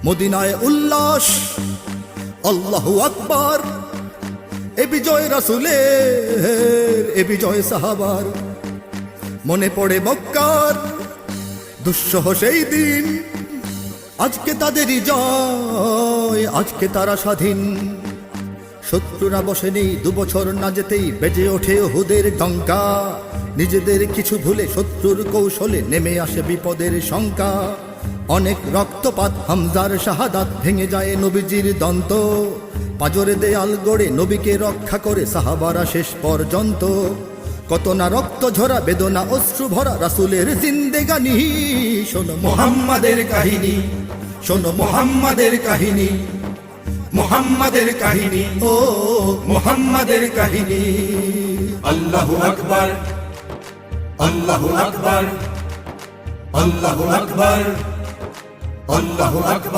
মদিনায় উল্লাস, আল্লাহু আকবার। এ বিজয় রাসূলের, এ বিজয় সাহাবার। মনে পড়ে মক্কার দুঃসহ সেই দিন, আজকে তাদেরই জয়, আজকে তারা স্বাধীন। শত্রুরা বসেনি, 2 বছর না যেতেই বেজে ওঠে উহুদের ডঙ্কা। নিজেদের কিছু ভুলে শত্রুর কৌশলে নেমে আসে বিপদের শঙ্কা। অনেক রক্তপাত, হামজার শাহাদাত, ভেঙে যায় নবীজির দন্ত। পাজরে দেয়াল গড়ে নবীকে রক্ষা করে সাহাবারা শেষ পর্যন্ত। কত না রক্ত ঝরা, বেদনা অশ্রু ভরা রাসূলের জিন্দেগানি। শোনো মুহাম্মাদের কাহিনী, শোনো মুহাম্মাদের কাহিনী, মুহাম্মাদের কাহিনী, ও মুহাম্মাদের কাহিনী। আল্লাহু আকবার, আল্লাহু আকবার, আল্লাহু আকবার, আল্লাহু আকবার।